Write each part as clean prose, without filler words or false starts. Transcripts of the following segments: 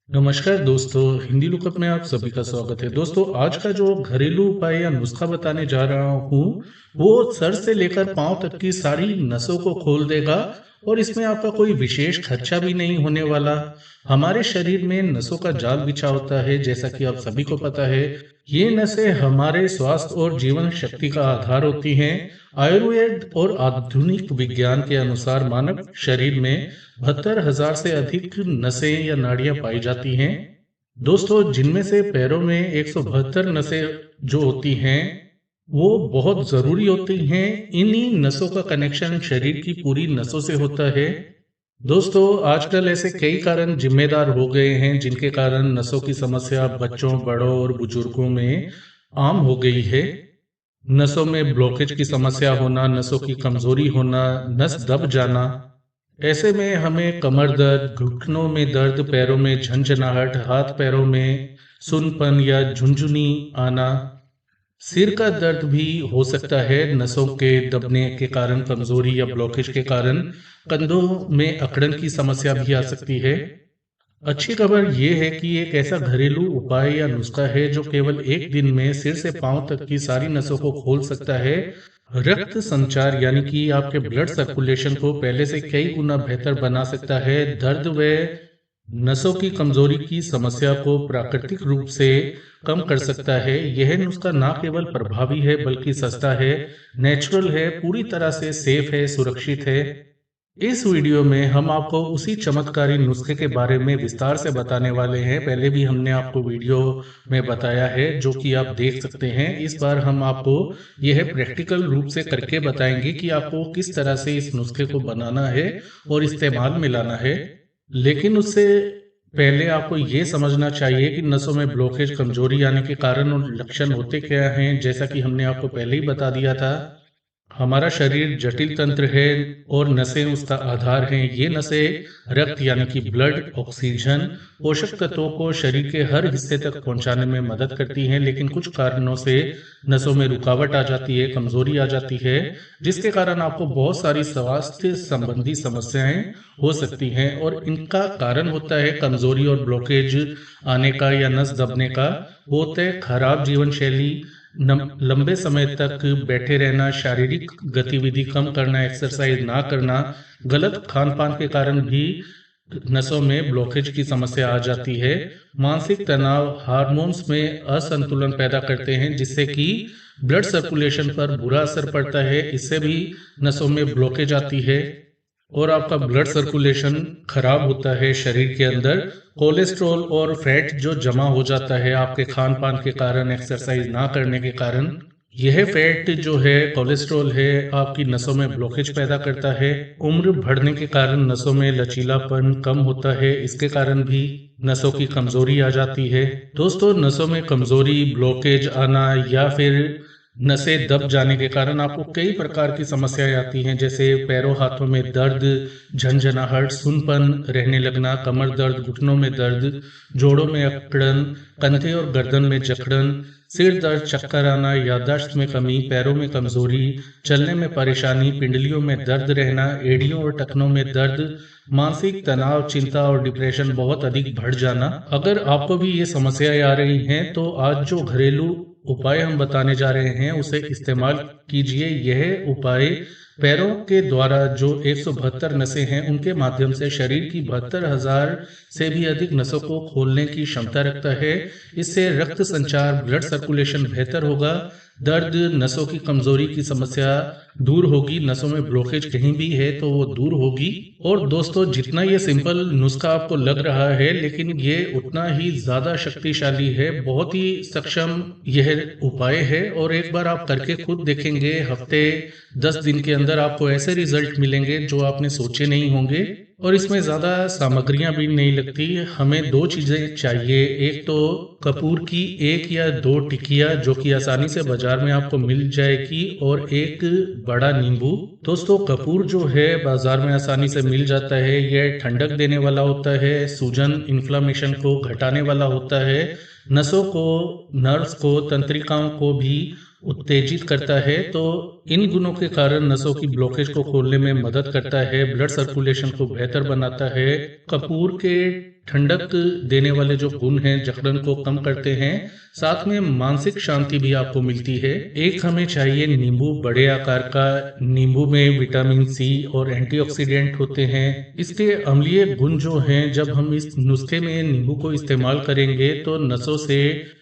नमस्कार दोस्तों, हिंदी लुकअप में आप सभी का स्वागत है। दोस्तों, आज का जो घरेलू उपाय या नुस्खा बताने जा रहा हूँ, वो सर से लेकर पाँव तक की सारी नसों को खोल देगा और इसमें आपका कोई विशेष खर्चा भी नहीं होने वाला। हमारे शरीर में नसों का जाल बिछा होता है, जैसा कि आप सभी को पता है। ये नसें हमारे स्वास्थ्य और जीवन शक्ति का आधार होती हैं। आयुर्वेद और आधुनिक विज्ञान के अनुसार मानव शरीर में 72,000 से अधिक नसें या नाड़ियां पाई जाती हैं। दोस्तों, जिनमें से पैरों में 172 नसें जो होती हैं, वो बहुत जरूरी होती हैं। इन्हीं नसों का कनेक्शन शरीर की पूरी नसों से होता है। दोस्तों, आजकल ऐसे कई कारण जिम्मेदार हो गए हैं जिनके कारण नसों की समस्या बच्चों, बड़ों और बुजुर्गों में आम हो गई है। नसों में ब्लॉकेज की समस्या होना, नसों की कमजोरी होना, नस दब जाना। ऐसे में हमें कमर दर्द, घुटनों में दर्द, पैरों में झंझनाहट, हाथ पैरों में सुनपन या झुंझुनी आना, सिर का दर्द भी हो सकता है नसों के दबने के कारण, कमजोरी या ब्लॉकेज के कारण। कंधों में अकड़न की समस्या भी आ सकती है। अच्छी खबर यह है कि एक ऐसा घरेलू उपाय या नुस्खा है जो केवल एक दिन में सिर से पांव तक की सारी नसों को खोल सकता है। रक्त संचार यानी कि आपके ब्लड सर्कुलेशन को पहले से कई गुना बेहतर बना सकता है। दर्द व नसों की कमजोरी की समस्या को प्राकृतिक रूप से कम कर सकता है। यह नुस्खा ना केवल प्रभावी है बल्कि सस्ता है, नेचुरल है, पूरी तरह से सेफ है, सुरक्षित है। इस वीडियो में हम आपको उसी चमत्कारी नुस्खे के बारे में विस्तार से बताने वाले हैं। पहले भी हमने आपको वीडियो में बताया है, जो कि आप देख सकते हैं। इस बार हम आपको यह प्रैक्टिकल रूप से करके बताएंगे कि आपको किस तरह से इस नुस्खे को बनाना है और इस्तेमाल में लाना है। लेकिन उससे पहले आपको ये समझना चाहिए कि नसों में ब्लॉकेज, कमजोरी आने के कारण और लक्षण होते क्या हैं। जैसा कि हमने आपको पहले ही बता दिया था, हमारा शरीर जटिल तंत्र है और नसें उसका आधार हैं। ये नसें रक्त यानी कि ब्लड, ऑक्सीजन, पोषक तत्वों को शरीर के हर हिस्से तक पहुंचाने में मदद करती हैं। लेकिन कुछ कारणों से नसों में रुकावट आ जाती है, कमजोरी आ जाती है, जिसके कारण आपको बहुत सारी स्वास्थ्य संबंधी समस्याएं हो सकती हैं। और इनका कारण होता है कमजोरी और ब्लॉकेज आने का या नस दबने का। वो होता है खराब जीवन शैली, लंबे समय तक बैठे रहना, शारीरिक गतिविधि कम करना, एक्सरसाइज ना करना, गलत खान पान के कारण भी नसों में ब्लॉकेज की समस्या आ जाती है। मानसिक तनाव हार्मोन्स में असंतुलन पैदा करते हैं, जिससे कि ब्लड सर्कुलेशन पर बुरा असर पड़ता है। इससे भी नसों में ब्लॉकेज आती है और आपका ब्लड सर्कुलेशन खराब होता है शरीर के अंदर। कोलेस्ट्रॉल और फैट जो जमा हो जाता है आपके खान पान के कारण, एक्सरसाइज ना करने के कारण, यह फैट जो है, कोलेस्ट्रॉल है, आपकी नसों में ब्लॉकेज पैदा करता है। उम्र बढ़ने के कारण नसों में लचीलापन कम होता है, इसके कारण भी नसों की कमजोरी आ जाती है। दोस्तों, नसों में कमजोरी, ब्लॉकेज आना या फिर नसें दब जाने के कारण आपको कई प्रकार की समस्याएं आती हैं, जैसे पैरों हाथों में दर्द, झंझनाहट, सुनपन रहने लगना, कमर दर्द, घुटनों में दर्द, जोड़ों में अकड़न, कंधे और गर्दन में जकड़न, सिर दर्द, चक्कर आना, याददाश्त में कमी, पैरों में कमजोरी, चलने में परेशानी, पिंडलियों में दर्द रहना, एड़ियों और टखनों में दर्द, मानसिक तनाव, चिंता और डिप्रेशन बहुत अधिक बढ़ जाना। अगर आपको भी ये समस्याएं आ रही हैं तो आज जो घरेलू उपाय हम बताने जा रहे हैं उसे इस्तेमाल कीजिए। यह उपाय पैरों के द्वारा जो 172 नसें हैं उनके माध्यम से शरीर की 72,000 से भी अधिक नसों को खोलने की क्षमता रखता है। इससे रक्त संचार, ब्लड सर्कुलेशन बेहतर होगा, दर्द, नसों की कमजोरी की समस्या दूर होगी, नसों में ब्लॉकेज कहीं भी है तो वो दूर होगी। और दोस्तों, जितना ये सिंपल नुस्खा आपको लग रहा है, लेकिन ये उतना ही ज्यादा शक्तिशाली है। बहुत ही सक्षम यह उपाय है और एक बार आप करके खुद देखेंगे, हफ्ते 10 दिन के अंदर आपको ऐसे रिजल्ट मिलेंगे जो आपने सोचे नहीं होंगे। और इसमें ज्यादा सामग्रियां भी नहीं लगती। हमें दो चीजें चाहिए, एक तो कपूर की 1 या 2 टिकिया जो कि आसानी से बाजार में आपको मिल जाएगी, और एक बड़ा नींबू। दोस्तों, कपूर जो है बाजार में आसानी से मिल जाता है। यह ठंडक देने वाला होता है, सूजन, इन्फ्लामेशन को घटाने वाला होता है, नसों को, नर्व्स को, तंत्रिकाओं को भी उत्तेजित करता है। तो इन गुणों के कारण नसों की ब्लॉकेज को खोलने में मदद करता है, ब्लड सर्कुलेशन को बेहतर बनाता है। कपूर के ठंडक देने वाले जो गुण हैं, जकड़न को कम करते हैं, साथ में मानसिक शांति भी आपको मिलती है। एक हमें चाहिए नींबू, बड़े आकार का। नींबू में विटामिन सी और एंटीऑक्सीडेंट होते हैं। इसके अम्लीय गुण जो हैं, जब हम इस नुस्खे में नींबू को इस्तेमाल करेंगे तो नसों से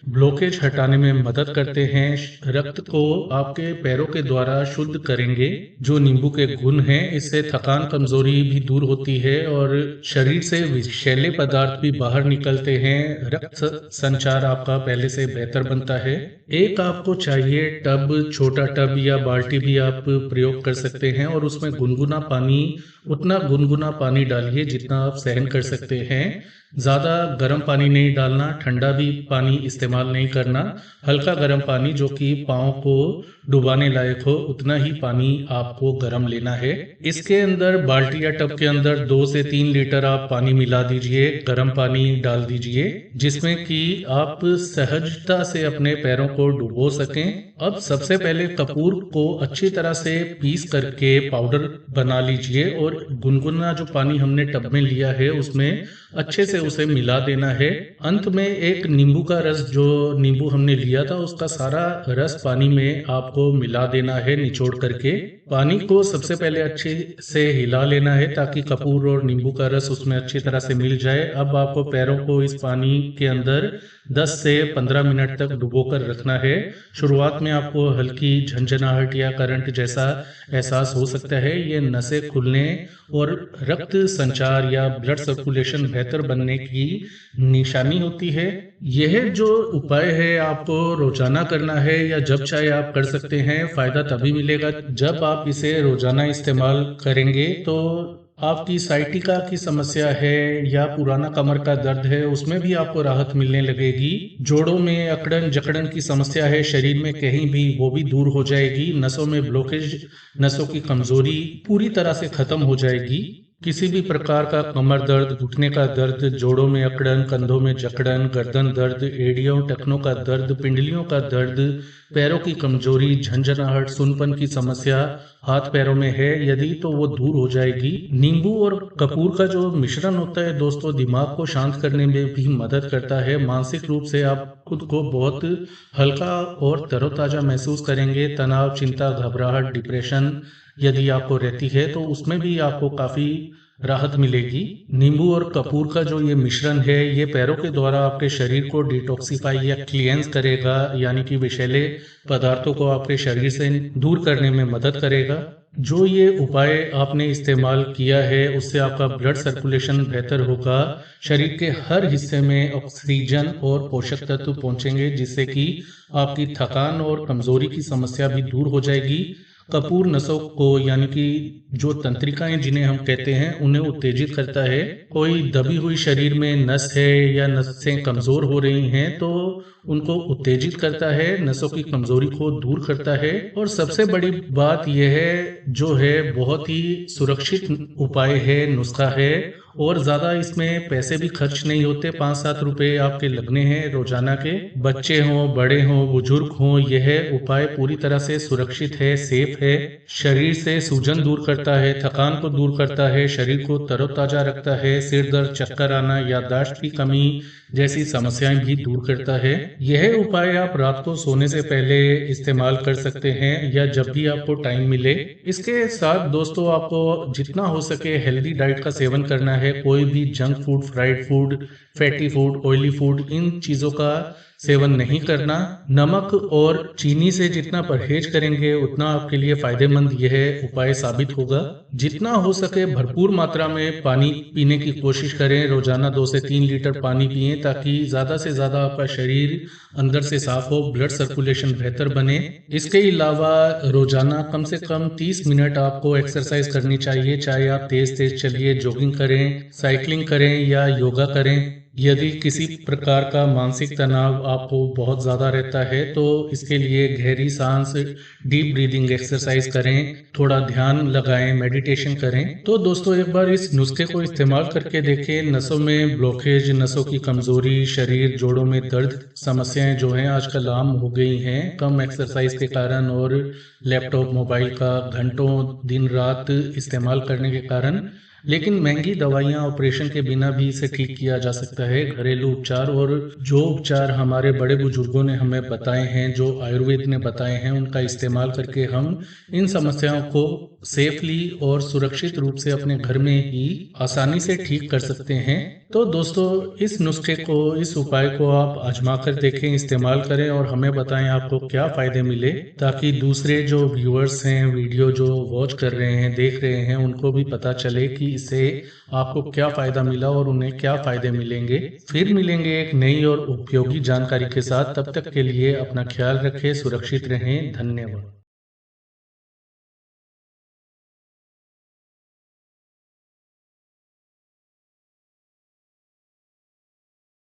ब्लॉकेज हटाने में मदद करते हैं, रक्त को आपके पैरों के द्वारा शुद्ध करेंगे। जो नींबू के गुण हैं, इससे थकान, कमजोरी भी दूर होती है और शरीर से विषैले पदार्थ भी बाहर निकलते हैं। रक्त संचार आपका पहले से बेहतर बनता है। एक आपको चाहिए टब, छोटा टब या बाल्टी भी आप प्रयोग कर सकते हैं और उसमें गुनगुना पानी, उतना गुनगुना पानी डालिए जितना आप सहन कर सकते हैं। ज़्यादा गर्म पानी नहीं डालना, ठंडा भी पानी इस्तेमाल नहीं करना। हल्का गर्म पानी जो कि पाँव को डुबाने लायक हो, उतना ही पानी आपको गर्म लेना है। इसके अंदर बाल्टी या टब के अंदर 2 से 3 लीटर आप पानी मिला दीजिए, गर्म पानी डाल दीजिए, जिसमें कि आप सहजता से अपने पैरों को डुबो सकें। अब सबसे पहले कपूर को अच्छी तरह से पीस करके पाउडर बना लीजिए और गुनगुना जो पानी हमने टब में लिया है उसमें अच्छे से उसे मिला देना है। अंत में एक नींबू का रस, जो नींबू हमने लिया था उसका सारा रस पानी में आपको मिला देना है निचोड़ करके। पानी को सबसे पहले अच्छे से हिला लेना है ताकि कपूर और नींबू का रस उसमें अच्छी तरह से मिल जाए। अब आपको पैरों को इस पानी के अंदर 10 से 15 मिनट तक डुबोकर रखना है। शुरुआत में आपको हल्की झंझनाहट या करंट जैसा एहसास हो सकता है। ये नसें खुलने और रक्त संचार या ब्लड सर्कुलेशन बेहतर बनने की निशानी होती है। यह जो उपाय है आपको रोजाना करना है या जब चाहे आप कर सकते हैं। फायदा तभी मिलेगा जब आप इसे रोजाना इस्तेमाल करेंगे। तो आपकी साइटिका की समस्या है या पुराना कमर का दर्द है, उसमें भी आपको राहत मिलने लगेगी। जोड़ों में अकड़न जकड़न की समस्या है शरीर में कहीं भी, वो भी दूर हो जाएगी। नसों में ब्लॉकेज, नसों की कमजोरी पूरी तरह से खत्म हो जाएगी। किसी भी प्रकार का कमर दर्द, घुटने का दर्द, जोड़ों में अकड़न, कंधों में जकड़न, गर्दन दर्द, एड़ियों टखनों का दर्द, पिंडलियों का दर्द, पैरों की कमजोरी, झंझनाहट, सुनपन की समस्या हाथ पैरों में है यदि, तो वो दूर हो जाएगी। नींबू और कपूर का जो मिश्रण होता है दोस्तों, दिमाग को शांत करने में भी मदद करता है। मानसिक रूप से आप खुद को बहुत हल्का और तरोताजा महसूस करेंगे। तनाव, चिंता, घबराहट, डिप्रेशन यदि आपको रहती है तो उसमें भी आपको काफी राहत मिलेगी। नींबू और कपूर का जो ये मिश्रण है, ये पैरों के द्वारा आपके शरीर को डिटॉक्सिफाई या क्लींस करेगा, यानी कि विषैले पदार्थों को आपके शरीर से दूर करने में मदद करेगा। जो ये उपाय आपने इस्तेमाल किया है उससे आपका ब्लड सर्कुलेशन बेहतर होगा, शरीर के हर हिस्से में ऑक्सीजन और पोषक तत्व पहुंचेंगे, जिससे कि आपकी थकान और कमजोरी की समस्या भी दूर हो जाएगी। कपूर नसों को, यानी कि जो तंत्रिकाएं जिन्हें हम कहते हैं, उन्हें उत्तेजित करता है। कोई दबी हुई शरीर में नस है या नसें कमजोर हो रही हैं तो उनको उत्तेजित करता है, नसों की कमजोरी को दूर करता है। और सबसे बड़ी बात यह है, जो है बहुत ही सुरक्षित उपाय है, नुस्खा है और ज्यादा इसमें पैसे भी खर्च नहीं होते। 5-7 रुपए आपके लगने हैं रोजाना के। बच्चे हों, बड़े हों, बुजुर्ग हों, यह उपाय पूरी तरह से सुरक्षित है, सेफ है। शरीर से सूजन दूर करता है, थकान को दूर करता है, शरीर को तरोताजा रखता है, सिर दर्द, चक्कर आना, याददाश्त की कमी जैसी समस्याएं भी दूर करता है। यह उपाय आप रात को सोने से पहले इस्तेमाल कर सकते हैं या जब भी आपको टाइम मिले। इसके साथ दोस्तों आपको जितना हो सके हेल्दी डाइट का सेवन करना है। कोई भी junk food, fried food, fatty food, oily food, इन चीजों का सेवन नहीं करना। नमक और चीनी से जितना परहेज करेंगे उतना आपके लिए फायदेमंद यह उपाय साबित होगा। जितना हो सके भरपूर मात्रा में पानी पीने की कोशिश करें। रोजाना 2 से 3 लीटर पानी पिएं ताकि ज्यादा से ज्यादा आपका शरीर अंदर से साफ हो, ब्लड सर्कुलेशन बेहतर बने। इसके अलावा रोजाना कम से कम 30 मिनट आपको एक्सरसाइज करनी चाहिए, चाहे आप तेज तेज चलिए, जॉगिंग करें, साइकिलिंग करें या योगा करें। यदि किसी प्रकार का मानसिक तनाव आपको बहुत ज़्यादा रहता है तो इसके लिए गहरी सांस, डीप ब्रीदिंग एक्सरसाइज करें, थोड़ा ध्यान लगाएं, मेडिटेशन करें। तो दोस्तों एक बार इस नुस्खे को इस्तेमाल करके देखें। नसों में ब्लॉकेज, नसों की कमजोरी, शरीर जोड़ों में दर्द समस्याएं जो हैं आजकल आम हो गई हैं कम एक्सरसाइज के कारण और लैपटॉप, मोबाइल का घंटों दिन रात इस्तेमाल करने के कारण। लेकिन महंगी दवाइयाँ, ऑपरेशन के बिना भी इसे ठीक किया जा सकता है। घरेलू उपचार और जो उपचार हमारे बड़े बुजुर्गों ने हमें बताए हैं, जो आयुर्वेद ने बताए हैं, उनका इस्तेमाल करके हम इन समस्याओं को सेफली और सुरक्षित रूप से अपने घर में ही आसानी से ठीक कर सकते हैं। तो दोस्तों, इस नुस्खे को, इस उपाय को आप आजमा कर देखें, इस्तेमाल करें और हमें बताएं आपको क्या फायदे मिले, ताकि दूसरे जो व्यूअर्स हैं, वीडियो जो वॉच कर रहे हैं, देख रहे हैं, उनको भी पता चले कि इससे आपको क्या फायदा मिला और उन्हें क्या फायदे मिलेंगे। फिर मिलेंगे एक नई और उपयोगी जानकारी के साथ। तब तक के लिए अपना ख्याल रखें, सुरक्षित रहें। धन्यवाद।